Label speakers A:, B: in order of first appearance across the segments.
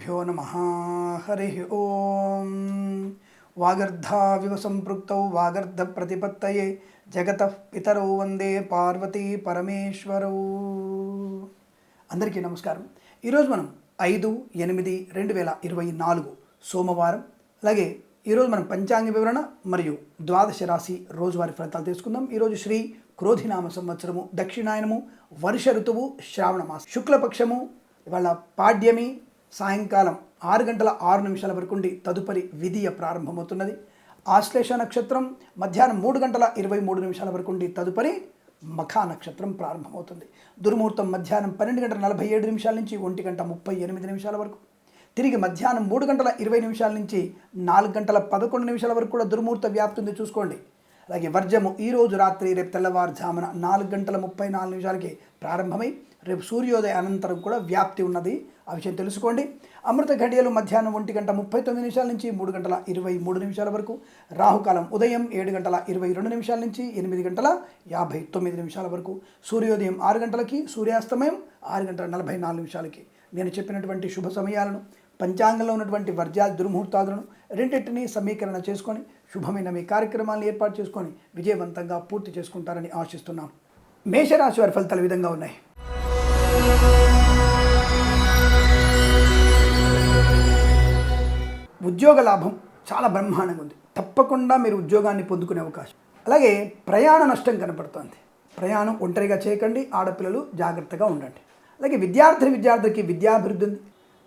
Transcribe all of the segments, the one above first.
A: శ్రీగురుభ్యో నమః. హరి ఓం. వాగర్ధావివ సంపృక్తౌ వాగర్ధ ప్రతిపత్తయే జగతః పితరౌ వందే పార్వతీ పరమేశ్వరౌ. అందరికీ నమస్కారం. ఈరోజు మనం 5/8/2024 సోమవారం, అలాగే ఈరోజు మనం పంచాంగ వివరణ మరియు ద్వాదశ రాశి రోజువారీ ఫలితాలు తీసుకుందాం. ఈరోజు శ్రీ క్రోధినామ సంవత్సరము, దక్షిణాయనము, వర్ష ఋతువు, శ్రావణ మాసం, శుక్లపక్షము. ఇవాళ పాడ్యమి సాయంకాలం 6:06 వరకు ఉండి తదుపరి విధియ ప్రారంభమవుతున్నది. ఆశ్లేష నక్షత్రం మధ్యాహ్నం 3:23 వరకు ఉండి తదుపరి మఖా నక్షత్రం ప్రారంభమవుతుంది. దుర్ముహూర్తం మధ్యాహ్నం 12:47 నుంచి 1:38 వరకు, తిరిగి మధ్యాహ్నం 3:20 నుంచి 4:11 వరకు కూడా దుర్ముహూర్త వ్యాప్తి ఉంది, చూసుకోండి. అలాగే వర్జము ఈరోజు రాత్రి, రేపు తెల్లవారుజామున 4:34 ప్రారంభమై రేపు సూర్యోదయ అనంతరం కూడా వ్యాప్తి ఉన్నది, ఆ విషయం తెలుసుకోండి. అమృత ఘడియలు మధ్యాహ్నం 1:39 నుంచి 3:23 వరకు, రాహుకాలం ఉదయం 7:22 నుంచి 8:59 వరకు, సూర్యోదయం 6 గంటలకి, సూర్యాస్తమయం 6:44. నేను చెప్పినటువంటి శుభ సమయాలను, పంచాంగంలో ఉన్నటువంటి వర్జాల దుర్ముహూర్తాలను రెండింటినీ సమీకరణ చేసుకొని శుభమైన మీ కార్యక్రమాలను ఏర్పాటు చేసుకొని విజయవంతంగా పూర్తి చేసుకుంటారని ఆశిస్తున్నాం. మేషరాశి వారి ఫలితాలు ఈ విధంగా ఉన్నాయి. ఉద్యోగ లాభం చాలా బ్రహ్మాండంగా ఉంది. తప్పకుండా మీరు ఉద్యోగాన్ని పొందుకునే అవకాశం. అలాగే ప్రయాణ నష్టం కనపడుతుంది. ప్రయాణం ఒంటరిగా చేయకండి, ఆడపిల్లలు జాగ్రత్తగా ఉండండి. అలాగే విద్యార్థికి విద్యాభివృద్ధి ఉంది.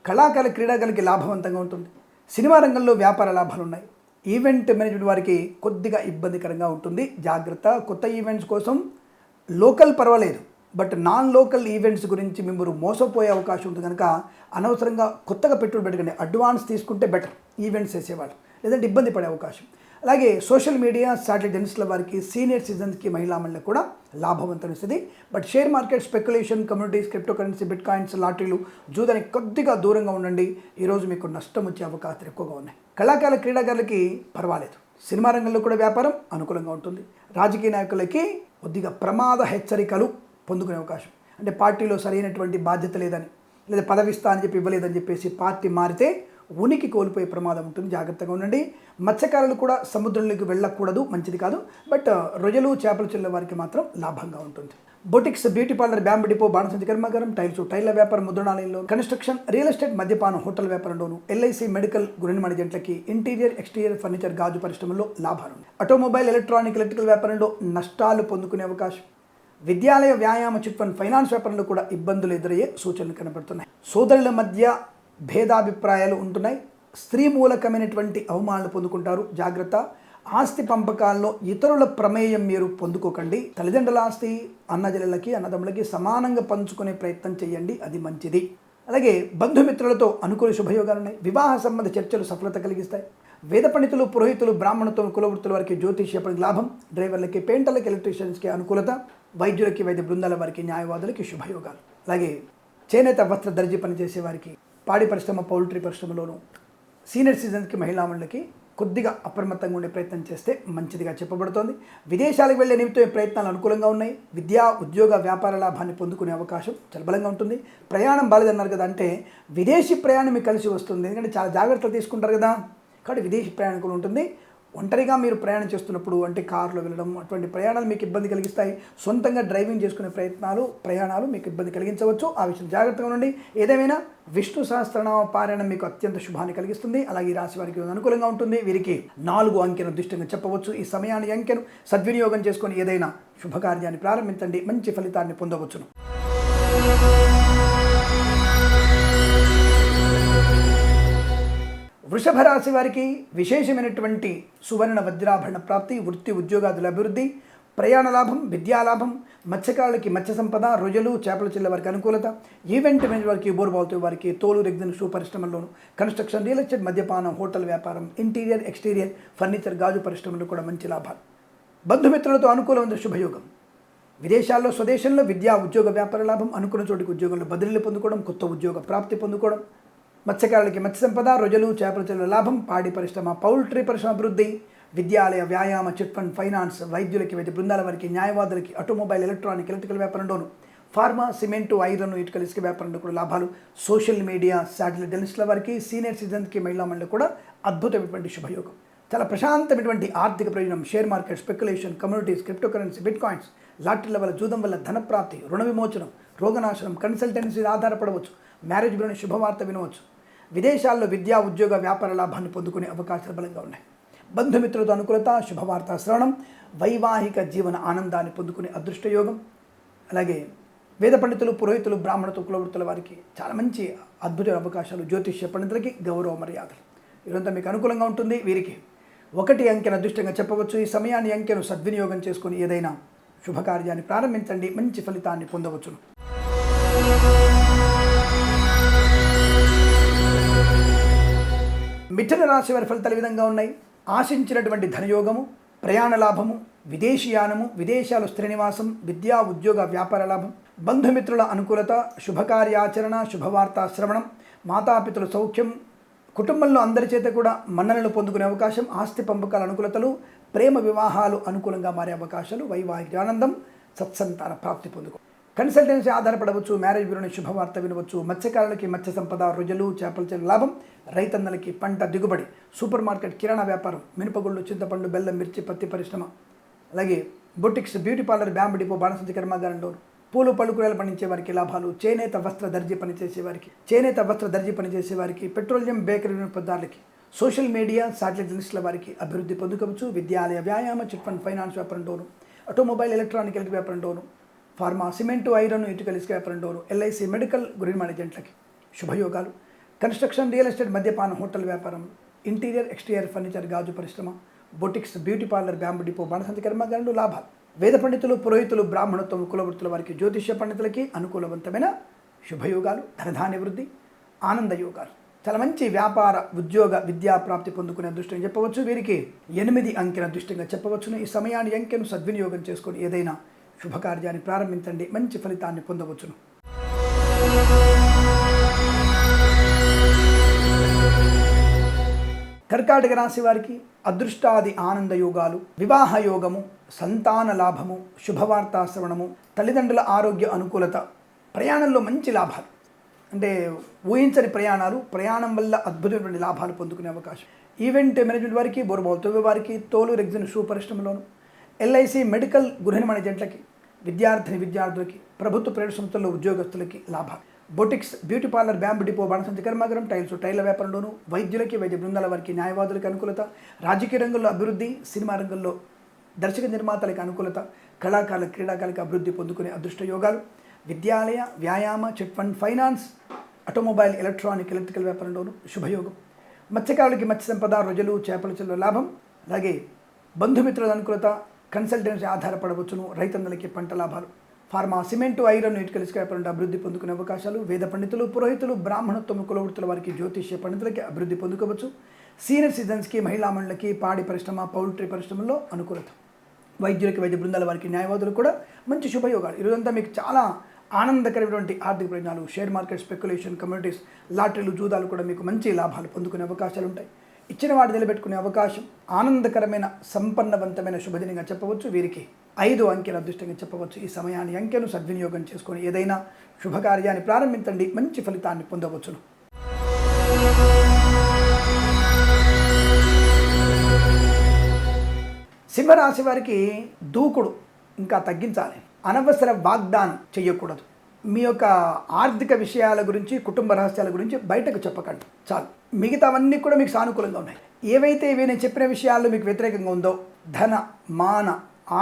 A: కళాకారుల క్రీడాకారులకి లాభవంతంగా ఉంటుంది. సినిమా రంగంలో వ్యాపార లాభాలు ఉన్నాయి. ఈవెంట్ మేనేజ్మెంట్ వారికి కొద్దిగా ఇబ్బందికరంగా ఉంటుంది, జాగ్రత్త. కొత్త ఈవెంట్స్ కోసం లోకల్ పర్వాలేదు, బట్ నాన్ లోకల్ ఈవెంట్స్ గురించి మీరు మోసపోయే అవకాశం ఉంటుంది. కనుక అనవసరంగా కొత్తగా పెట్టుబడి పెట్టకండి. అడ్వాన్స్ తీసుకుంటే బెటర్ ఈవెంట్స్ చేసేవాళ్ళు, లేదంటే ఇబ్బంది పడే అవకాశం. అలాగే సోషల్ మీడియా, సాటిలైట్ జర్నలిస్టుల వారికి, సీనియర్ సిటిజన్స్కి, మహిళా మండలికి కూడా లాభవంతం ఇస్తుంది. But share market, speculation, communities, crypto currency, bitcoins, లాటరీలు, జూదానికి కొద్దిగా దూరంగా ఉండండి. ఈరోజు మీకు నష్టం వచ్చే అవకాశాలు ఎక్కువగా ఉన్నాయి. కళాకారుల క్రీడాకారులకి పర్వాలేదు. సినిమా రంగంలో కూడా వ్యాపారం అనుకూలంగా ఉంటుంది. రాజకీయ నాయకులకి కొద్దిగా ప్రమాద హెచ్చరికలు పొందుకునే అవకాశం. అంటే పార్టీలో సరైనటువంటి బాధ్యత లేదని, లేదా పదవిస్తా అని చెప్పి ఇవ్వలేదని చెప్పేసి పార్టీ మారితే ఉనికి కోల్పోయే ప్రమాదం ఉంటుంది, జాగ్రత్తగా ఉండండి. మత్స్యకారులు కూడా సముద్రంలోకి వెళ్ళకూడదు, మంచిది కాదు. బట్ రొయ్యలు, చేపలు చెల్లె వారికి మాత్రం లాభంగా ఉంటుంది. Boutiques, beauty parlour, bamboo depot, బాణసంచి కర్మాగారం, టైర్ల వ్యాపారం, ముద్రణాలయంలో, కన్స్ట్రక్షన్, రియల్ ఎస్టేట్, మద్యపానం, హోటల్ వ్యాపారంలోను, ఎల్ఐసి, మెడికల్, గృహిణి జంట్లకి, ఇంటీరియర్, ఎక్స్టీరియర్, ఫర్నిచర్, గాజు పరిశ్రమల్లో లాభాలు. ఆటోమొబైల్, ఎలక్ట్రికల్ వ్యాపారంలో నష్టాలు పొందుకునే అవకాశం. విద్యాలయ, వ్యాయామ, చిట్ ఫండ్, ఫైనాన్స్ వ్యాపారంలో కూడా ఇబ్బందులు ఎదురయ్యే సూచనలు కనబడుతున్నాయి. సోదరుల మధ్య భేదాభిప్రాయాలు ఉంటున్నాయి. స్త్రీ మూలకమైనటువంటి అవమానాలు పొందుకుంటారు, జాగ్రత్త. ఆస్తి పంపకాల్లో ఇతరుల ప్రమేయం మీరు పొందుకోకండి. తల్లిదండ్రుల ఆస్తి అన్నజనులకి, అన్నదమ్ములకి సమానంగా పంచుకునే ప్రయత్నం చేయండి, అది మంచిది. అలాగే బంధుమిత్రులతో అనుకూల శుభయోగాలు ఉన్నాయి. వివాహ సంబంధ చర్చలు సఫలత కలిగిస్తాయి. వేద పండితులు, పురోహితులు, బ్రాహ్మణత్వం, కులవృత్తుల వారికి, జ్యోతిష్యపనికి లాభం. డ్రైవర్లకి, పెయింటర్లకి, ఎలక్ట్రీషియన్స్కి అనుకూలత. వైద్యులకి, వైద్య బృందాల వారికి, న్యాయవాదులకి శుభయోగాలు. అలాగే చేనేత, వస్త్ర, దర్జీ పనిచేసే వారికి, పాడి పరిశ్రమ, పౌల్ట్రీ పరిశ్రమలోను, సీనియర్ సిటిజన్స్కి, మహిళా మండలికి కొద్దిగా అప్రమత్తంగా ఉండే ప్రయత్నం చేస్తే మంచిదిగా చెప్పబడుతోంది. విదేశాలకు వెళ్లే నిమిత్తం ప్రయత్నాలు అనుకూలంగా ఉన్నాయి. విద్యా, ఉద్యోగ, వ్యాపార లాభాన్ని పొందుకునే అవకాశం చాలా బలంగా ఉంటుంది. ప్రయాణం బాలేదన్నారు కదా, అంటే విదేశీ ప్రయాణం మీకు కలిసి వస్తుంది. ఎందుకంటే చాలా జాగ్రత్తలు తీసుకుంటారు కదా, కాబట్టి విదేశీ ప్రయాణం కూడా ఉంటుంది. ఒంటరిగా మీరు ప్రయాణం చేస్తున్నప్పుడు, అంటే కారులో వెళ్ళడం, అటువంటి ప్రయాణాలు మీకు ఇబ్బంది కలిగిస్తాయి. సొంతంగా డ్రైవింగ్ చేసుకునే ప్రయాణాలు మీకు ఇబ్బంది కలిగించవచ్చు, ఆ విషయం జాగ్రత్తగా ఉండండి. ఏదేమైనా విష్ణు సహస్రనామ పారాయణం మీకు అత్యంత శుభాన్ని కలిగిస్తుంది. అలాగే ఈ రాశి వారికి అనుకూలంగా ఉంటుంది. వీరికి 4 అంకెను దృష్టిగా చెప్పవచ్చు. ఈ సమయాన్ని, అంకెను సద్వినియోగం చేసుకొని ఏదైనా శుభకార్యాన్ని ప్రారంభించండి, మంచి ఫలితాన్ని పొందవచ్చును. వృషభ రాశి వారికి విశేషమైనటువంటి సువర్ణ వజ్రాభరణ ప్రాప్తి, వృత్తి ఉద్యోగాదుల అభివృద్ధి, ప్రయాణ లాభం, విద్యాలాభం. మత్స్యకారులకి మత్స్య సంపద, రొయ్యలు, చేపల చెల్లె వారికి అనుకూలత. ఈవెంట్ మేనేజ్ వారికి, బోర్బాల్తో వారికి, తోలు, రెగ్జిన్, షూ పరిశ్రమల్లోను, కన్స్ట్రక్షన్, రియల్ ఎస్టేట్, మద్యపానం, హోటల్ వ్యాపారం, ఇంటీరియర్, ఎక్స్టీరియర్, ఫర్నిచర్, గాజు పరిశ్రమల్లో కూడా మంచి లాభాలు. బంధుమిత్రులతో అనుకూలమైన శుభయోగం. విదేశాల్లో, స్వదేశంలో విద్యా, ఉద్యోగ, వ్యాపార లాభం. అనుకున్న చోటికి ఉద్యోగంలో బదిలీలు పొందుకోవడం, కొత్త ఉద్యోగ ప్రాప్తి పొందుకోవడం. మత్స్యకారులకి మత్స్య సంపద, రొయ్యలు, చేపల చెల్లె లాభం. పాడి పరిశ్రమ, పౌల్ట్రీ పరిశ్రమ అభివృద్ధి. విద్యాలయ, వ్యాయామ, చిట్ ఫండ్, ఫైనాన్స్, వైద్యులకి, వైద్య బృందాల వారికి, న్యాయవాదులకి, ఆటోమొబైల్, ఎలక్ట్రికల్ వ్యాపారంలోను, ఫార్మా, సిమెంటు, ఐరన్, ఇటుకల ఇసుక వ్యాపారంలో కూడా లాభాలు. సోషల్ మీడియా, శాటిలైట్ జర్నలిస్టుల వారికి, సీనియర్ సిటిజన్స్కి, మహిళా మండలి కూడా అద్భుతమైనటువంటి శుభయోగం. చాలా ప్రశాంతమైనటువంటి ఆర్థిక ప్రయోజనం. Share market, speculation, communities, crypto currency, bitcoins, లాటరీల వల్ల, జూదం వల్ల ధనప్రాప్తి, రుణ విమోచనం, రోగనాశనం, కన్సల్టెన్సీ ఆధారపడవచ్చు. మ్యారేజ్ బ్యూరోని శుభవార్త వినవచ్చు. విదేశాల్లో విద్యా, ఉద్యోగ, వ్యాపార లాభాన్ని పొందుకునే అవకాశాలు బలంగా ఉన్నాయి. బంధుమిత్రులతో అనుకూలత, శుభవార్త శ్రవణం, వైవాహిక జీవన ఆనందాన్ని పొందుకునే అదృష్టయోగం. అలాగే వేద పండితులు, పురోహితులు, బ్రాహ్మణులు, కులవృత్తుల వారికి చాలా మంచి అద్భుత అవకాశాలు. జ్యోతిష్య పండితులకి గౌరవ మర్యాదలు. ఇదంతా మీకు అనుకూలంగా ఉంటుంది. వీరికి 1 అంకెను అదృష్టంగా చెప్పవచ్చు. ఈ సమయాన్ని, అంకెను సద్వినియోగం చేసుకుని ఏదైనా శుభకార్యాన్ని ప్రారంభించండి, మంచి ఫలితాన్ని పొందవచ్చును. మిథున రాశి వారి ఫలితాలు ఈ విధంగా ఉన్నాయి. ఆశించినటువంటి ధనయోగము, ప్రయాణ లాభము, విదేశీయానము, విదేశాలు స్థిర నివాసం, విద్యా, ఉద్యోగ, వ్యాపార లాభం, బంధుమిత్రుల అనుకూలత, శుభకార్యాచరణ, శుభవార్తా శ్రవణం, మాతాపితృల సౌఖ్యం, కుటుంబంలో అందరి చేత కూడా మన్ననలు పొందుకునే అవకాశం, ఆస్తి పంపకాల అనుకూలతలు, ప్రేమ వివాహాలు అనుకూలంగా మారే అవకాశాలు, వైవాహిక ఆనందం, సత్సంతాన ప్రాప్తి పొందుకో. కన్సల్టెన్సీ ఆధారపడవచ్చు. మ్యారేజ్ బ్యూరోని శుభవార్త వినవచ్చు. మత్స్యకారులకి మత్స్య సంపద, రొయ్యలు, చేపల చెరువు లాభం, రైతన్నలకి పంట దిగుబడి, సూపర్ మార్కెట్, కిరాణా వ్యాపారం, మినపగుళ్ళు, చింతపండు, బెల్లం, మిర్చి, పత్తి పరిశ్రమ, అలాగే boutiques, beauty parlour, bamboo depot, బాణసంచి కర్మాగారంలో పూలు, పళ్ళు, కూరలు పండించే వారికి లాభాలు. చేనేత వస్త్ర దర్జీ పనిచేసే వారికి, పెట్రోలియం, బేకరీ వినియోగదారులకి, సోషల్ మీడియా, శాటిలైట్ జర్నలిస్టుల వారికి అభివృద్ధి పొందుకోవచ్చు. విద్యాలయ, వ్యాయామ, చిట్ ఫండ్, ఫైనాన్స్ వ్యాపారంలోను, ఆటోమొబైల్, ఎలక్ట్రానిక్ వ్యాపారంలోను, ఫార్మా, సిమెంటు, ఐరన్, ఇటుకల ఇసుక వ్యాపారంలోను, ఎల్ఐసి, మెడికల్, గృహ మేనేజెంట్లకి శుభయోగాలు. కన్స్ట్రక్షన్, రియల్ ఎస్టేట్, మద్యపానం, హోటల్ వ్యాపారం, ఇంటీరియర్, ఎక్స్టీరియర్ ఫర్నిచర్, గాజు పరిశ్రమ, boutiques, beauty parlour, bamboo depot, బాణసంచి కర్మాగారంలో లాభాలు. వేద పండితులు, పురోహితులు, బ్రాహ్మణత్వం, కులవృత్తుల వారికి, జ్యోతిష్య పండితులకి అనుకూలవంతమైన శుభయోగాలు. ధనధాన్య వృద్ధి, ఆనంద యోగాలు. చాలా మంచి వ్యాపార, ఉద్యోగ, విద్యా ప్రాప్తి పొందుకునే అదృష్టం చెప్పవచ్చు. వీరికి 8 అంకెను అదృష్టంగా చెప్పవచ్చును. ఈ సమయాన్ని, అంకెను సద్వినియోగం చేసుకొని ఏదైనా శుభకార్యాన్ని ప్రారంభించండి, మంచి ఫలితాన్ని పొందవచ్చును. కర్కాటక రాశి వారికి అదృష్టాది ఆనంద యోగాలు, వివాహ యోగము, సంతాన లాభము, శుభవార్తా శ్రవణము, తల్లిదండ్రుల ఆరోగ్య అనుకూలత, ప్రయాణంలో మంచి లాభాలు. అంటే ఊహించని ప్రయాణాలు, ప్రయాణం వల్ల అద్భుతమైనటువంటి లాభాలు పొందుకునే అవకాశం. ఈవెంట్ మేనేజ్మెంట్ వారికి, బోర్బాల్ వారికి, తోలు, రెగ్జిన్, షూ పరిశ్రమలోను, ఎల్ఐసి, మెడికల్, గృహ మేనేజెంట్లకి, విద్యార్థులకి, ప్రభుత్వ ప్రైవేట్ సంస్థల్లో ఉద్యోగస్తులకి లాభాలు. Boutiques, beauty parlour, bamboo depot, బాణసంచి కర్మాగారం, టైల వ్యాపారంలోను, వైద్యులకి, వైద్య బృందాల వారికి, న్యాయవాదులకి అనుకూలత, రాజకీయ రంగంలో అభివృద్ధి, సినిమా రంగంలో దర్శక నిర్మాతలకి అనుకూలత, కళాకారుల, క్రీడాకారులకు అభివృద్ధి పొందుకునే అదృష్ట యోగాలు. విద్యాలయ, వ్యాయామ, chit fund, finance, automobile, electrical వ్యాపారంలోను శుభయోగం. మత్స్యకారులకి మత్స్య సంపద, రొయ్యలు, చేపల చెరువు లాభం. అలాగే బంధుమిత్రుల అనుకూలత, కన్సల్టెన్సీ ఆధారపడవచ్చును. రైతన్నలకి పంట లాభాలు. ఫార్మా, సిమెంటు, ఐరన్, ఇటుకల ఇసుక వ్యాపారంలో అభివృద్ధి పొందుకునే అవకాశాలు. వేద పండితులు, పురోహితులు, బ్రాహ్మణత్వం, కులవృత్తుల వారికి, జ్యోతిష్య పండితులకి అభివృద్ధి పొందుకోవచ్చు. సీనియర్ సిటిజన్స్కి, మహిళా మండలికి, పాడి పరిశ్రమ, పౌల్ట్రీ పరిశ్రమల్లో అనుకూలత. వైద్యులకి, వైద్య బృందాల వారికి, న్యాయవాదులు కూడా మంచి శుభయోగాలు. ఈరోజంతా మీకు చాలా ఆనందకరమైనటువంటి ఆర్థిక ప్రయోజనాలు. షేర్ మార్కెట్, స్పెక్యులేషన్, కమ్యూనిటీస్, లాటరీలు, జూదాలు కూడా మీకు మంచి లాభాలు పొందుకునే అవకాశాలు ఉంటాయి. ఇచ్చిన వాటి నిలబెట్టుకునే అవకాశం. ఆనందకరమైన, సంపన్నవంతమైన శుభదినంగా చెప్పవచ్చు. వీరికి 5 అంకెను అదృష్టంగా చెప్పవచ్చు. ఈ సమయాన్ని, అంకెను సద్వినియోగం చేసుకొని ఏదైనా శుభకార్యాన్ని ప్రారంభించండి, మంచి ఫలితాన్ని పొందవచ్చును. సింహరాశి వారికి దూకుడు ఇంకా తగ్గించాలి. అనవసర వాగ్దానం చేయకూడదు. మీ యొక్క ఆర్థిక విషయాల గురించి, కుటుంబ రహస్యాల గురించి బయటకు చెప్పకండి, చాలు. మిగతావన్నీ కూడా మీకు సానుకూలంగా ఉన్నాయి. ఏవైతే నేను చెప్పిన విషయాల్లో మీకు వ్యతిరేకంగా ఉందో, ధన, మాన,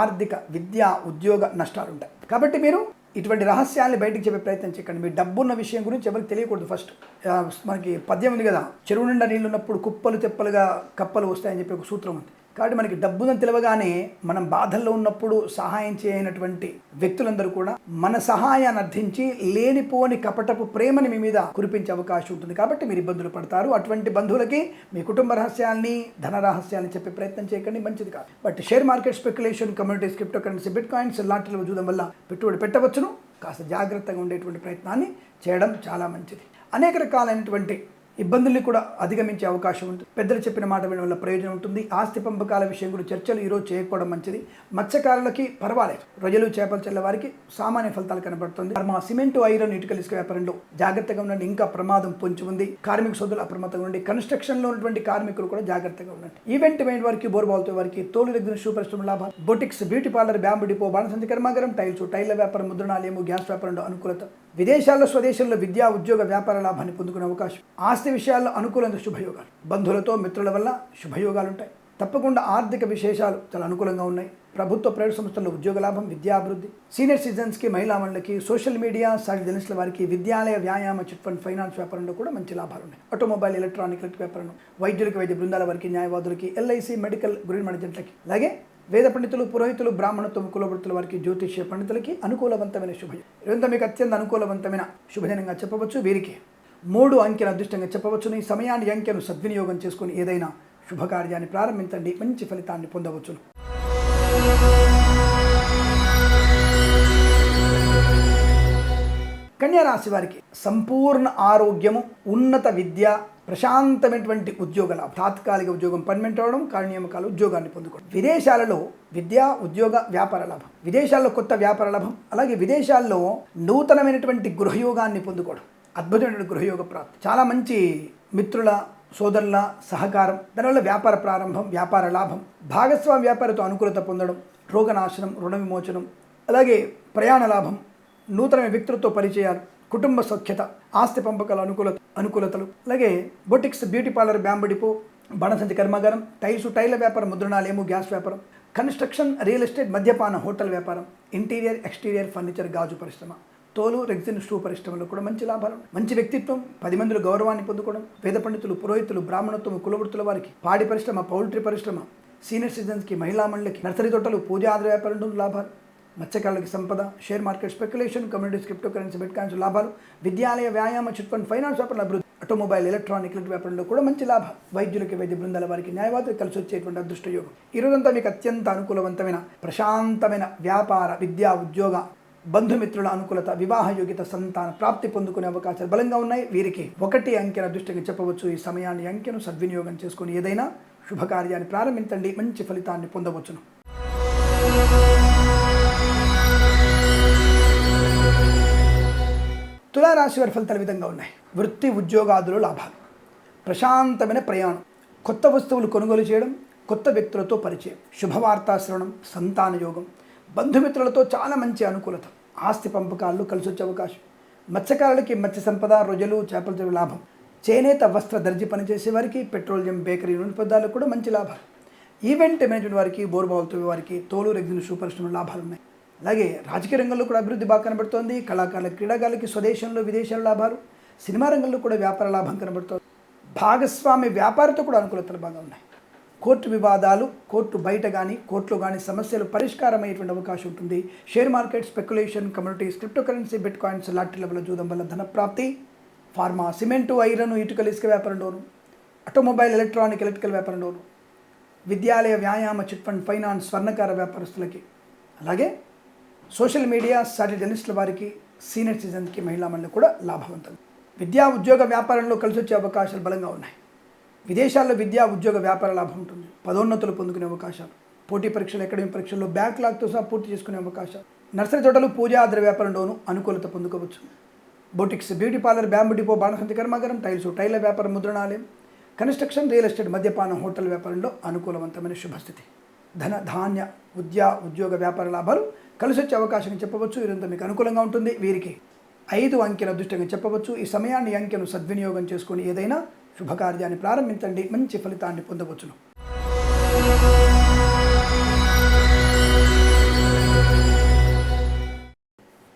A: ఆర్థిక, విద్యా, ఉద్యోగ నష్టాలు ఉంటాయి. కాబట్టి మీరు ఇటువంటి రహస్యాన్ని బయటకు చెప్పే ప్రయత్నం చేయకండి. మీ డబ్బున్న విషయం గురించి ఎవరికి తెలియకూడదు. ఫస్ట్ మనకి పద్యం ఉంది కదా, చెరువు నిండా నీళ్ళు ఉన్నప్పుడు కుప్పలు తెప్పలుగా కప్పలు వస్తాయని చెప్పి ఒక సూత్రం ఉంది. కాబట్టి మనకి డబ్బును తెలియగానే మనం బాధల్లో ఉన్నప్పుడు సహాయం చేయనటువంటి వ్యక్తులందరూ కూడా మన సహాయాన్ని అర్థించి లేనిపోని కపటపు ప్రేమని మీ మీద కురిపించే అవకాశం ఉంటుంది. కాబట్టి మీరు ఇబ్బందులు పడతారు. అటువంటి బంధువులకి మీ కుటుంబ రహస్యాల్ని, ధన రహస్యాన్ని చెప్పే ప్రయత్నం చేయకండి, మంచిది కాదు. But share market, speculation, communities, crypto currency, bitcoins, లాటరీలు చూడడం వల్ల పెట్టుబడి పెట్టవచ్చును. కాస్త జాగ్రత్తగా ఉండేటువంటి ప్రయత్నాన్ని చేయడం చాలా మంచిది. అనేక రకాలైనటువంటి ఇబ్బందుల్ని కూడా అధిగమించే అవకాశం ఉంటుంది. పెద్దలు చెప్పిన మాట వినడం వల్ల ప్రయోజనం ఉంటుంది. ఆస్తి పంపకాల విషయం కూడా చర్చలు ఈరోజు చేయకపోవడం మంచిది. మత్స్యకారులకి పర్వాలేదు. రొయ్యలు చేపలు చెల్ల వారికి సామాన్య ఫలితాలు కనబడుతుంది. మా సిమెంటు ఐరన్ ఇటుకల ఇసుక వ్యాపారంలో జాగ్రత్తగా ఉండండి. ఇంకా ప్రమాదం పొంచి ఉంది. కార్మిక సోదరులు అప్రమత్తంగా ఉండండి. కన్స్ట్రక్షన్లో ఉన్నటువంటి కార్మికులు కూడా జాగ్రత్తగా ఉండండి. ఈవెంట్ వారికి బోర్బాల్తో వారికి తోలు రెగ్గిన షూ పరిశ్రమ లాభాలు, boutiques, beauty parlour, bamboo depot, బాణసంచి కర్మాగారం, టైల్ల వ్యాపారం, ముద్రణాలయము, గ్యాస్ వ్యాపారంలో అనుకూలత, విదేశాల్లో స్వదేశంలో విద్యా ఉద్యోగ వ్యాపార లాభాన్ని పొందుకునే అవకాశం, ఆస్తి విషయాల్లో అనుకూలంగా శుభయోగాలు, బంధువులతో మిత్రుల వల్ల శుభయోగాలు ఉంటాయి. తప్పకుండా ఆర్థిక విశేషాలు చాలా అనుకూలంగా ఉన్నాయి. ప్రభుత్వ ప్రైవేట్ సంస్థల్లో ఉద్యోగ లాభం, విద్యాభివృద్ధి, సీనియర్ సిటిజన్స్కి, మహిళా మండలికి, సోషల్ మీడియా సాటి జర్నలిస్టుల వారికి, విద్యాలయ, వ్యాయామ, చిట్ ఫండ్, ఫైనాన్స్ వ్యాపారంలో కూడా మంచి లాభాలు ఉన్నాయి. ఆటోమొబైల్, ఎలక్ట్రానిక్ వ్యాపారం, వైద్యులకి, వైద్య బృందాల వారికి, న్యాయవాదులకి, ఎల్ఐసి, మెడికల్, గృహ జంటలకి, అలాగే వేద పండితులు, పురోహితులు, బ్రాహ్మణత్వం, కులవృత్తుల వారికి, జ్యోతిష్య పండితులకి అనుకూలవంతమైన శుభయం. ఇదంతా మీకు అత్యంత అనుకూలవంతమైన శుభదినంగా చెప్పవచ్చు. వీరికి 3 అంకెల అదృష్టంగా చెప్పవచ్చును. ఈ సమయాన్ని అంకెను సద్వినియోగం చేసుకుని ఏదైనా శుభకార్యాన్ని ప్రారంభించండి. మంచి ఫలితాన్ని పొందవచ్చును. కన్యా రాశి వారికి సంపూర్ణ ఆరోగ్యము, ఉన్నత విద్య, ప్రశాంతమైనటువంటి ఉద్యోగ లాభం, తాత్కాలిక ఉద్యోగం పర్మనెంట్ అవడం, కాలనియామకాలు ఉద్యోగాన్ని పొందుకోవడం, విదేశాలలో విద్యా ఉద్యోగ వ్యాపార లాభం, విదేశాల్లో కొత్త వ్యాపార లాభం, అలాగే విదేశాల్లో నూతనమైనటువంటి గృహయోగాన్ని పొందుకోవడం, అద్భుతమైనటువంటి గృహయోగ ప్రాప్తి, చాలా మంచి మిత్రుల, సోదరుల సహకారం, దానివల్ల వ్యాపార ప్రారంభం, వ్యాపార లాభం, భాగస్వామి వ్యాపారతో అనుకూలత పొందడం, రోగనాశనం, రుణ విమోచనం, అలాగే ప్రయాణ లాభం, నూతన వ్యక్తులతో పరిచయాలు, కుటుంబ సౌఖ్యత, ఆస్తి పంపకాల అనుకూలతలు, అలాగే boutiques, beauty parlour, bamboo depot, బాణసంచి కర్మాగారం, టైల్ల వ్యాపారం, ముద్రణాలయము, గ్యాస్ వ్యాపారం, కన్స్ట్రక్షన్, రియల్ ఎస్టేట్, మద్యపాన, హోటల్ వ్యాపారం, ఇంటీరియర్, ఎక్స్టీరియర్ ఫర్నిచర్, గాజు పరిశ్రమ, తోలు రెగ్జిన్ షూ పరిశ్రమలో కూడా మంచి లాభాలు, మంచి వ్యక్తిత్వం, 10 మందిలో గౌరవాన్ని పొందుకోవడం, వేద పండితులు, పురోహితులు, బ్రాహ్మణత్వం, కులవృత్తుల వారికి, పాడి పరిశ్రమ, పౌల్ట్రీ పరిశ్రమ, సీనియర్ సిటిజన్స్కి, మహిళా మండలికి, నర్సరీ తోటలు, పూజా ఆధార వ్యాపారంలో లాభాలు, మత్స్యకారులకి సంపద, share market speculation, communities, crypto currency, bit coins లాభాలు, విద్యాలయ, వ్యాయామ, చిట్ ఫండ్, ఫైనాన్స్ వ్యాపారం అభివృద్ధి, ఆటోమొబైల్, ఎలక్ట్రానిక్ వ్యాపారంలో కూడా మంచి లాభాలు, వైద్యులకి, వైద్య బృందాల వారికి, న్యాయవాదులకు కలిసి వచ్చేటువంటి అదృష్ట యోగం. ఈ రోజంతా మీకు అత్యంత అనుకూలవంతమైన, ప్రశాంతమైన వ్యాపార, విద్యా, ఉద్యోగ, బంధుమిత్రుల అనుకూలత, వివాహ యోగ్యత, సంతాన ప్రాప్తి పొందుకునే అవకాశాలు బలంగా ఉన్నాయి. వీరికి 1 అంకెల అదృష్టంగా చెప్పవచ్చు. ఈ సమయాన్ని అంకెను సద్వినియోగం చేసుకుని ఏదైనా శుభకార్యాన్ని ప్రారంభించండి. మంచి ఫలితాన్ని పొందవచ్చును. తులారాశి వారి ఫలితాలు విధంగా ఉన్నాయి. వృత్తి, ఉద్యోగాదులు లాభాలు, ప్రశాంతమైన ప్రయాణం, కొత్త వస్తువులు కొనుగోలు చేయడం, కొత్త వ్యక్తులతో పరిచయం, శుభవార్తా శ్రవణం, సంతాన యోగం, బంధుమిత్రులతో చాలా మంచి అనుకూలత, ఆస్తి పంపకాలు కలిసి వచ్చే అవకాశం, మత్స్యకారులకి మత్స్య సంపద, రొయ్యలు, చేపల చెరువు లాభం, చేనేత, వస్త్ర, దర్జీ పనిచేసే వారికి, పెట్రోలియం, బేకరీ, నూనె పదార్థాలకు కూడా మంచి లాభాలు, ఈవెంట్ మేనేజ్మెంట్ వారికి, బోర్బావులతో వారికి, తోలు రెగ్జిన్ షూ పరిశ్రమ లాభాలు ఉన్నాయి. అలాగే రాజకీయ రంగంలో కూడా అభివృద్ధి బాగా కనబడుతోంది. కళాకారుల, క్రీడాకారులకి స్వదేశంలో, విదేశాల లాభాలు, సినిమా రంగంలో కూడా వ్యాపార లాభం కనబడుతోంది. భాగస్వామి వ్యాపారంతో కూడా అనుకూలతలు బాగా ఉన్నాయి. కోర్టు వివాదాలు, కోర్టు బయట కానీ, కోర్టులో కానీ సమస్యలు పరిష్కారం అయ్యేటువంటి అవకాశం ఉంటుంది. Share market, speculation, communities, crypto currency, bitcoins, లాటరీల వల్ల జూదం వల్ల ధన ప్రాప్తి, ఫార్మా, సిమెంటు, ఐరన్, ఇటుకల ఇసుక వ్యాపారంలోను, ఆటోమొబైల్, ఎలక్ట్రికల్ వ్యాపారంలోను, విద్యాలయ, వ్యాయామ, చిట్ ఫండ్, ఫైనాన్స్, స్వర్ణకార వ్యాపారస్తులకి, అలాగే సోషల్ మీడియా సాటి జర్నలిస్టుల వారికి, సీనియర్ సిటిజన్స్కి, మహిళా మండలి కూడా లాభవంతం. విద్యా ఉద్యోగ వ్యాపారంలో కలిసి వచ్చే అవకాశాలు బలంగా ఉన్నాయి. విదేశాల్లో విద్యా ఉద్యోగ వ్యాపార లాభం ఉంటుంది. పదోన్నతులు పొందుకునే అవకాశాలు, పోటీ పరీక్షలు, అకాడమిక్ పరీక్షల్లో బ్యాక్లాగ్తో సహా పూర్తి చేసుకునే అవకాశాలు, నర్సరీ తోటలు, పూజా ఆధార వ్యాపారంలోనూ అనుకూలత పొందుకోవచ్చు. Boutiques, beauty parlour, bamboo depot, బాణసంచి కర్మాగారం, టైల్ల వ్యాపారం, ముద్రణాలయం, కన్స్ట్రక్షన్, రియల్ ఎస్టేట్, మద్యపానం, హోటల్ వ్యాపారంలో అనుకూలవంతమైన శుభస్థితి. ధన, ధాన్య, ఉద్యోగ వ్యాపార లాభాలు కలిసి వచ్చే అవకాశం చెప్పవచ్చు. ఇదంతా మీకు అనుకూలంగా ఉంటుంది. వీరికి 5 అంకెల అదృష్టంగా చెప్పవచ్చు. ఈ సమయాన్ని అంకెను సద్వినియోగం చేసుకొని ఏదైనా శుభకార్యాన్ని ప్రారంభించండి. మంచి ఫలితాన్ని పొందవచ్చును.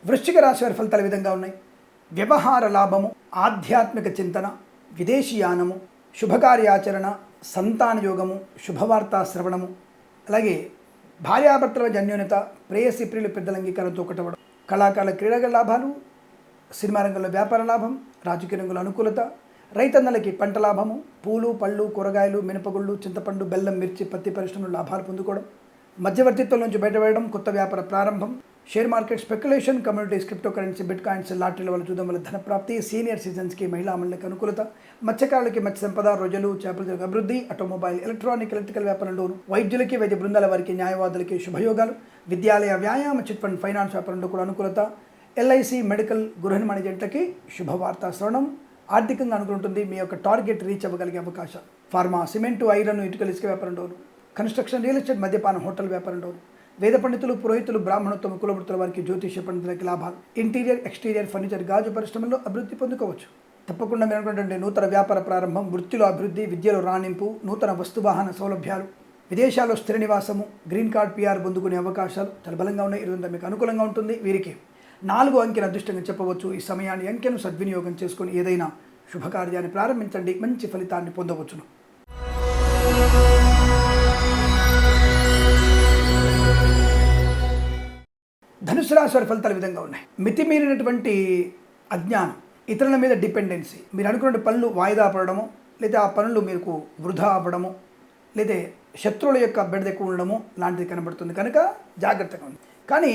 A: వృశ్చిక రాశి వారి ఫలితాల విధంగా ఉన్నాయి. వ్యవహార లాభము, ఆధ్యాత్మిక చింతన, విదేశీయానము, శుభకార్యాచరణ, సంతాన యోగము, శుభవార్తా శ్రవణము, అలాగే భార్యాభర్తల మధ్య అన్యోన్యత, ప్రేయసి ప్రియులు పెద్దల అంగీకారంతో ఒకటవడం, కళాకారుల, క్రీడాగల లాభాలు, సినిమా రంగంలో వ్యాపార లాభం, రాజకీయ రంగంలో అనుకూలత, రైతన్నలకి పంట లాభము, పూలు, పళ్ళు, కూరగాయలు, మినపగుళ్ళు, చింతపండు, బెల్లం, మిర్చి, పత్తి పరిశ్రమలు లాభాలు పొందుకోవడం, మధ్యవర్తిత్వం నుంచి బయటపడడం, కొత్త వ్యాపార ప్రారంభం, share market speculation, communities, crypto currency, bitcoins, లాటరీల వల్ల చూడడం వల్ల ధన ప్రాప్తి, సీనియర్ సిటిజన్స్కి, మహిళా మండలికి అనుకూలత, మత్స్యకారులకి మత్స్య సంపద, రొయ్యలు, చేపల చెరుకు అభివృద్ధి, ఆటోమొబైల్, ఎలక్ట్రానిక్, ఎలక్ట్రికల్ వ్యాపారంలోను, వైద్యులకి, వైద్య బృందాల వారికి, న్యాయవాదులకి శుభయోగాలు, విద్యాలయ, వ్యాయామ, చిట్ ఫండ్, ఫైనాన్స్ వ్యాపారంలో కూడా అనుకూలత, ఎల్ఐసి, మెడికల్, గృహ నిర్మాణ ఏజెంట్లకి శుభవార్త శ్రవణం, ఆర్థికంగా అనుకుంటుంది. మీ యొక్క టార్గెట్ రీచ్ అవ్వగలిగే అవకాశం. ఫార్మా, సిమెంటు, ఐరన్, ఇటుకలు, ఇసుక వ్యాపారంలోను, కన్స్ట్రక్షన్, రియల్ ఎస్టేట్, మద్యపానం, హోటల్ వ్యాపారంలోను, వేద పండితులు, పురోహితులు, బ్రాహ్మణోత్తమ కులవృత్తుల వారికి, జ్యోతిష పండితులకి లాభాలు, ఇంటీరియర్, ఎక్స్టీరియర్, ఫర్నిచర్, గాజు పరిశ్రమల్లో అభివృద్ధి పొందుకోవచ్చు. తప్పకుండా మీరు అనుకున్నటువంటి నూతన వ్యాపార ప్రారంభం, వృత్తిలో అభివృద్ధి, విద్యలో రాణింపు, నూతన వస్తువాహన సౌలభ్యాలు, విదేశాల్లో స్థిర నివాసము, గ్రీన్ కార్డ్, పిఆర్ పొందుకునే అవకాశాలు చాలా బలంగా ఉన్నాయి. ఇదంతా మీకు అనుకూలంగా ఉంటుంది. వీరికి 4 అంకెను అదృష్టంగా చెప్పవచ్చు. ఈ సమయాన్ని, అంకెను సద్వినియోగం చేసుకొని ఏదైనా శుభకార్యాన్ని ప్రారంభించండి, మంచి ఫలితాన్ని పొందవచ్చును. ధనుసు రాశి వారి ఫలితాలు విధంగా ఉన్నాయి. మితిమీరినటువంటి అజ్ఞానం, ఇతరుల మీద డిపెండెన్సీ, మీరు అనుకున్న పనులు వాయిదా పడడము, లేదా ఆ పనులు మీకు వృధా అవ్వడము, లేదా శత్రువుల యొక్క బెడద ఎక్కువ ఉండడము లాంటిది కనబడుతుంది. కనుక జాగ్రత్తగా ఉంది. కానీ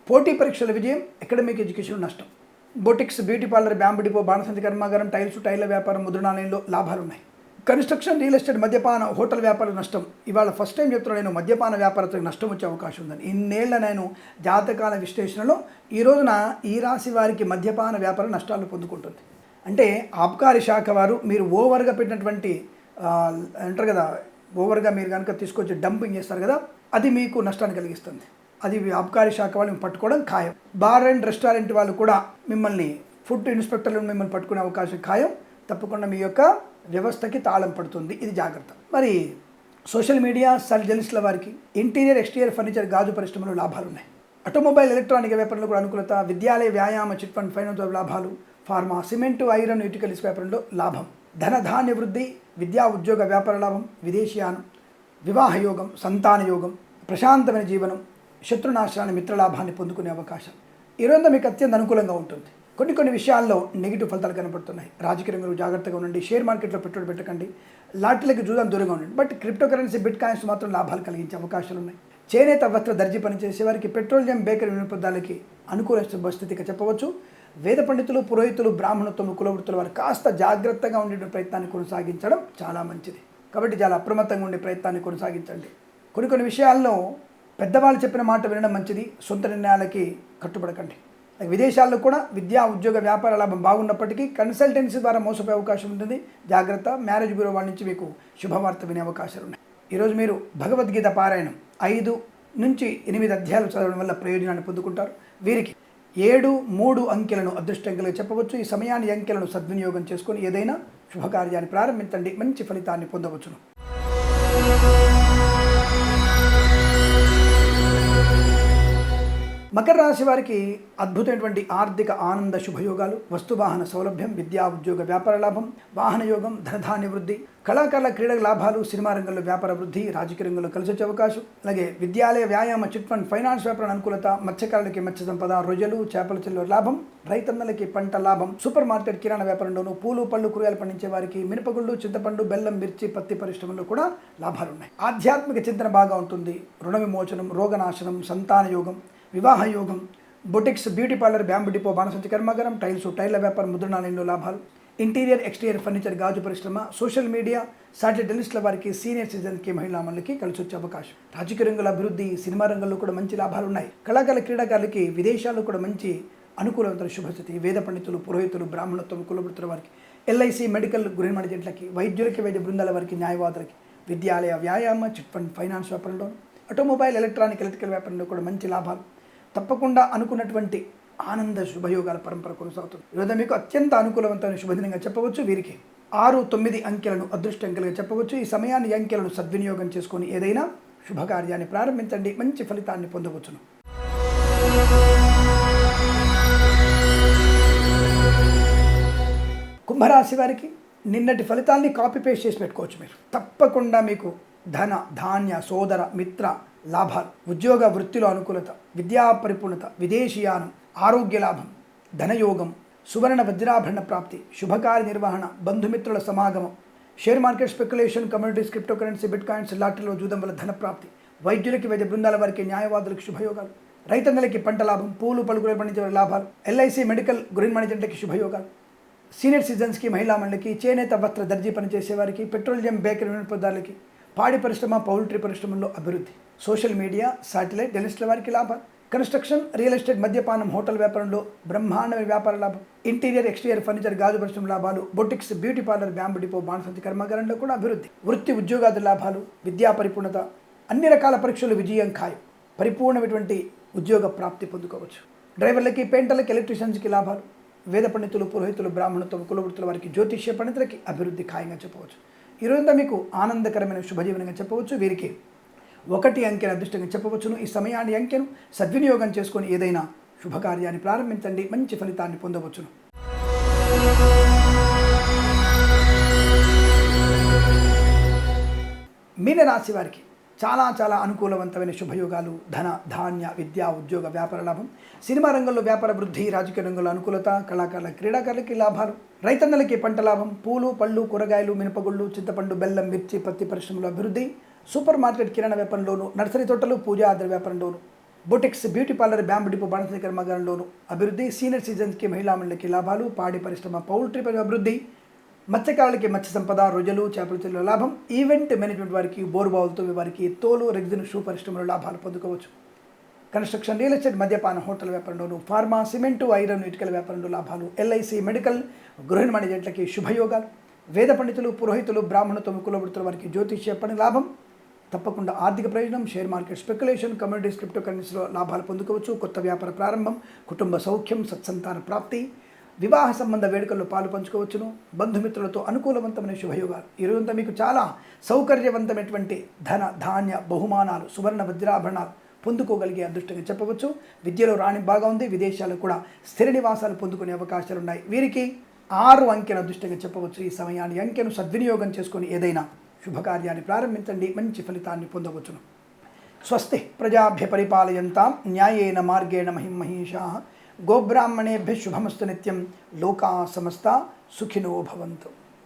A: పోటీ పరీక్షల విజయం, అకాడమిక్ ఎడ్యుకేషన్ నష్టం. Boutiques, beauty parlour, bamboo depot, బాణసంచి కర్మాగారం, టైర్ల వ్యాపారం, ముద్రణాలయంలో లాభాలు ఉన్నాయి. కన్స్ట్రక్షన్, రియల్ ఎస్టేట్, మద్యపాన, హోటల్ వ్యాపార నష్టం. ఇవాళ ఫస్ట్ టైం చెప్తున్నాను నేను, మద్యపాన వ్యాపారస్తులకు నష్టం వచ్చే అవకాశం ఉందని. ఇన్నేళ్ల నేను జాతకాల విశ్లేషణలో ఈ రోజున ఈ రాశి వారికి మద్యపాన వ్యాపారం నష్టాలు పొందుకుంటుంది. అంటే ఆబ్కారీ శాఖ వారు మీరు ఓవర్గా పెట్టినటువంటి అంటారు కదా, ఓవర్గా మీరు కనుక తీసుకొచ్చి డంపింగ్ చేస్తారు కదా, అది మీకు నష్టాన్ని కలిగిస్తుంది. అది ఆబ్కారీ శాఖ వాళ్ళు పట్టుకోవడం ఖాయం. బార్ అండ్ రెస్టారెంట్ వాళ్ళు కూడా మిమ్మల్ని, ఫుడ్ ఇన్స్పెక్టర్లు మిమ్మల్ని పట్టుకునే అవకాశం ఖాయం. తప్పకుండా మీ యొక్క వ్యవస్థకి తాళం పడుతుంది. ఇది జాగ్రత్త. మరి సోషల్ మీడియా జర్నలిస్టుల వారికి ఇంటీరియర్, ఎక్స్టీరియర్, ఫర్నిచర్, గాజు పరిశ్రమలో లాభాలు ఉన్నాయి. ఆటోమొబైల్, ఎలక్ట్రానిక్ వ్యాపారంలో కూడా అనుకూలత, విద్యాలయ, వ్యాయామ, చిట్ ఫండ్, ఫైనాన్స్ లాభాలు, ఫార్మా, సిమెంటు, ఐరన్, ఇటుకల వ్యాపారంలో లాభం, ధనధాన్య వృద్ధి, విద్యా, ఉద్యోగ, వ్యాపార లాభం, విదేశీయానం, వివాహ యోగం, సంతాన యోగం, ప్రశాంతమైన జీవనం, శత్రునాశనాన్ని, మిత్రలాభాన్ని పొందుకునే అవకాశం. ఈరోజు మీకు అత్యంత అనుకూలంగా ఉంటుంది. కొన్ని విషయాల్లో నెగిటివ్ ఫలితాలు కనబడుతున్నాయి. రాజకీయ రంగంలో జాగ్రత్తగా ఉండండి. షేర్ మార్కెట్లో పెట్టుబడి పెట్టకండి. లాటరీలకు దూరంగా ఉండండి. But crypto currency, bit coins మాత్రం లాభాలు కలిగించే అవకాశాలు ఉన్నాయి. చేనేత, వస్త్ర, దర్జీ పనిచేసే వారికి, పెట్రోలియం, బేకరీ వినియోగదారులకి అనుకూల పరిస్థితిగా చెప్పవచ్చు. వేద పండితులు, పురోహితులు, బ్రాహ్మణోత్తమ కులవృత్తుల వారు కాస్త జాగ్రత్తగా ఉండే ప్రయత్నాన్ని కొనసాగించడం చాలా మంచిది. కాబట్టి చాలా అప్రమత్తంగా ఉండే ప్రయత్నాన్ని కొనసాగించండి. కొన్ని విషయాల్లో పెద్దవాళ్ళు చెప్పిన మాట వినడం మంచిది. సొంత నిర్ణయాలకి కట్టుబడకండి. విదేశాల్లో కూడా విద్యా, ఉద్యోగ, వ్యాపార లాభం బాగున్నప్పటికీ కన్సల్టెన్సీ ద్వారా మోసపోయే అవకాశం ఉంటుంది. జాగ్రత్త. మ్యారేజ్ బ్యూరో వాళ్ళ నుంచి మీకు శుభవార్త వినే అవకాశాలు ఉన్నాయి. ఈరోజు మీరు భగవద్గీత పారాయణం 5 నుంచి 8 అధ్యాయాలు చదవడం వల్ల ప్రయోజనాన్ని పొందుకుంటారు. వీరికి 7, 3 అంకెలను అదృష్టంగా చెప్పవచ్చు. ఈ సమయాన్ని, అంకెలను సద్వినియోగం చేసుకొని ఏదైనా శుభకార్యాన్ని ప్రారంభించండి, మంచి ఫలితాన్ని పొందవచ్చును. మకర రాశి వారికి అద్భుతమైనటువంటి ఆర్థిక ఆనంద శుభయోగాలు, వస్తువాహన సౌలభ్యం, విద్యా, ఉద్యోగ, వ్యాపార లాభం, వాహన యోగం, ధనధాన్య వృద్ధి, కళాకారుల, క్రీడల లాభాలు, సినిమా రంగంలో వ్యాపార వృద్ధి, రాజకీయ రంగంలో కలిసి వచ్చే అవకాశం. అలాగే విద్యాలయ, వ్యాయామ, చిట్ ఫండ్, ఫైనాన్స్ వ్యాపార అనుకూలత, మత్స్యకారులకి మత్స్య సంపద, రొయ్యలు, చేపల చెరువుల లాభం, రైతన్నలకి పంట లాభం, సూపర్ మార్కెట్, కిరాణా వ్యాపారంలోనూ, పూలు, పళ్ళు, కూరగాయలు పండించే వారికి, మినపగుళ్ళు, చింతపండు, బెల్లం, మిర్చి, పత్తి పరిశ్రమలో కూడా లాభాలు ఉన్నాయి. ఆధ్యాత్మిక చింతన బాగా ఉంటుంది. రుణ విమోచనం, రోగనాశనం, సంతాన యోగం, వివాహ యోగం, boutiques, beauty parlour, bamboo depot, బాణసంచి కర్మాగారం, టైర్ల వ్యాపారం, ముద్రణాలయంలో లాభాలు, ఇంటీరియర్, ఎక్స్టీరియర్, ఫర్నిచర్, గాజు పరిశ్రమ, సోషల్ మీడియా, జర్నలిస్టుల వారికి, సీనియర్ సిటిజన్కి, మహిళా మండలికి కలిసి వచ్చే అవకాశం. రాజకీయ రంగంలో అభివృద్ధి, సినిమా రంగంలో కూడా మంచి లాభాలు ఉన్నాయి. కళాకారుల, క్రీడాకారులకి విదేశాల్లో కూడా మంచి అనుకూలవంతమైన శుభస్థితి. వేద పండితులు, పురోహితులు, బ్రాహ్మణోత్తమ కులవృత్తుల వారికి, ఎల్ఐసి, మెడికల్, గృహ నిర్మాణ ఏజెంట్లకి, వైద్యులకి, వైద్య బృందాల వారికి, న్యాయవాదులకి, విద్యాలయ, వ్యాయామ, చిట్ ఫండ్, ఫైనాన్స్ వ్యాపారంలో, ఆటోమొబైల్, ఎలక్ట్రానిక్, ఎలక్ట్రికల్ వ్యాపారంలో కూడా మంచి లాభాలు. తప్పకుండా అనుకున్నటువంటి ఆనంద శుభయోగాల పరంపర కొనసాగుతుంది. ఈరోజు మీకు అత్యంత అనుకూలవంతమైన శుభదినంగా చెప్పవచ్చు. వీరికి 6, 9 అంకెలను అదృష్టంగా చెప్పవచ్చు. ఈ సమయాన్ని, అంకెలను సద్వినియోగం చేసుకొని ఏదైనా శుభకార్యాన్ని ప్రారంభించండి, మంచి ఫలితాన్ని పొందవచ్చును. కుంభరాశి వారికి నిన్నటి ఫలితాల్ని కాపీ పేస్ట్ చేసి పెట్టుకోవచ్చు. మీరు తప్పకుండా మీకు ధన, ధాన్య, సోదర, మిత్ర లాభాలు, ఉద్యోగ, వృత్తిలో అనుకూలత, విద్యా పరిపూర్ణత, విదేశీయానం, ఆరోగ్య లాభం, ధనయోగం, సువర్ణ వజ్రాభరణ ప్రాప్తి, శుభకార్య నిర్వహణ, బంధుమిత్రుల సమాగమం, share market speculation, communities, crypto currency, bitcoins, లాటరీలో జూదం వల్ల ధన ప్రాప్తి, వైద్యులకి, వైద్య బృందాల వారికి, న్యాయవాదులకు శుభయోగాలు. రైతన్నలకి పంట లాభం, పూలు పలుకులు పండించే లాభాలు. ఎల్ఐసి మెడికల్ గృహ మేనేజెంట్లకి శుభయోగాలు. సీనియర్ సిటిజన్స్కి, మహిళా మండలికి, చేనేత వస్త్ర దర్జీ పనిచేసే వారికి, పెట్రోలియం బేకరీ వినియోగదారులకి, పాడి పరిశ్రమ, పౌల్ట్రీ పరిశ్రమల్లో అభివృద్ధి. సోషల్ మీడియా, శాటిలైట్, జర్నలిస్టుల వారికి లాభాలు. కన్స్ట్రక్షన్, రియల్ ఎస్టేట్, మద్యపానం, హోటల్ వ్యాపారంలో బ్రహ్మాండమైన వ్యాపార లాభం. ఇంటీరియర్, ఎక్స్టీరియర్ ఫర్నిచర్, గాజు పరిశ్రమ లాభాలు. Boutiques, beauty parlour, bamboo depot, బాణసంచి కర్మాగారంలో కూడా అభివృద్ధి. వృత్తి ఉద్యోగాది లాభాలు, విద్యా పరిపూర్ణత, అన్ని రకాల పరీక్షలు విజయం ఖాయం. పరిపూర్ణమైనటువంటి ఉద్యోగ ప్రాప్తి పొందుకోవచ్చు. డ్రైవర్లకి, పెయింటర్లకి, ఎలక్ట్రీషియన్స్కి లాభాలు. వేద పండితులు, పురోహితులు, బ్రాహ్మణత్వం, కులవృత్తుల వారికి, జ్యోతిష్య పండితులకి అభివృద్ధి ఖాయంగా చెప్పవచ్చు. ఈరోజంతా మీకు ఆనందకరమైన శుభజీవనంగా చెప్పవచ్చు. వీరికి 1 అంకెను అదృష్టంగా చెప్పవచ్చును. ఈ సమయాన్ని, అంకెను సద్వినియోగం చేసుకొని ఏదైనా శుభకార్యాన్ని ప్రారంభించండి, మంచి ఫలితాన్ని పొందవచ్చును. మీనరాశి వారికి చాలా అనుకూలవంతమైన శుభయోగాలు. ధన, ధాన్య, విద్యా, ఉద్యోగ, వ్యాపార లాభం. సినిమా రంగంలో వ్యాపార వృద్ధి, రాజకీయ రంగంలో అనుకూలత, కళాకారుల, క్రీడాకారులకి లాభాలు. రైతన్నలకి పంట లాభం, పూలు, పళ్ళు, కూరగాయలు, మినపగుళ్ళు, చింతపండు, బెల్లం, మిర్చి, పత్తి పరిశ్రమలో అభివృద్ధి. సూపర్ మార్కెట్, కిరాణా వ్యాపారంలోను, నర్సరీ తోటలు, పూజా ఆధార వ్యాపారంలోను, boutiques, beauty parlour, bamboo depot, బాణసంచి కర్మాగారంలోను అభివృద్ధి. సీనియర్ సిటిజన్స్కి, మహిళా మండలికి లాభాలు. పాడి పరిశ్రమ, పౌల్ట్రీ అభివృద్ధి. మత్స్యకారులకి మత్స్య సంపద, రొయ్యలు, చేపల చెరువుల లాభం. ఈవెంట్ మేనేజ్మెంట్ వారికి, బోరుబావులతో వారికి, తోలు, రెగ్జిన్, షూ పరిశ్రమలో లాభాలు పొందుకోవచ్చు. కన్స్ట్రక్షన్, రియల్ ఎస్టేట్, మద్యపాన, హోటల్ వ్యాపారంలోను, ఫార్మా, సిమెంటు, ఐరన్, ఇటుకల వ్యాపారంలో లాభాలు. ఎల్ఐసి మెడికల్ గృహ మేనేజెంట్లకి శుభయోగాలు. వేద పండితులు, పురోహితులు, బ్రాహ్మణత్వం, కులవృత్తుల వారికి జ్యోతిష్య పని లాభం. తప్పకుండా ఆర్థిక ప్రయోజనం. Share market, speculation, communities, crypto కరెన్సీలో లాభాలు పొందుకోవచ్చు. కొత్త వ్యాపార ప్రారంభం, కుటుంబ సౌఖ్యం, సత్సంతాన ప్రాప్తి, వివాహ సంబంధ వేడుకల్లో పాలు పంచుకోవచ్చును. బంధుమిత్రులతో అనుకూలవంతమైన శుభయోగాలు. ఈరోజంతా మీకు చాలా సౌకర్యవంతమైనటువంటి ధన, ధాన్య, బహుమానాలు, సువర్ణ వజ్రాభరణాలు పొందుకోగలిగే అదృష్టంగా చెప్పవచ్చు. విద్యలో రాణి బాగా ఉంది. విదేశాలకు కూడా స్థిర నివాసాలు పొందుకునే అవకాశాలు ఉన్నాయి. వీరికి 6 అంకెను అదృష్టంగా చెప్పవచ్చు. ఈ సమయాన్ని, అంకెను సద్వినియోగం చేసుకొని ఏదైనా శుభకార్యాన్ని ప్రారంభించండి, మంచి ఫలితాన్ని పొందవచ్చును. స్వస్తి ప్రజాభ్య పరిపాలయంతాం న్యాయేన మార్గేణ మహిమహీషాః గోబ్రాహ్మణేభ్యः శుభమస్తు నిత్యం. లోకా సమస్తా సుఖినో భవంతు.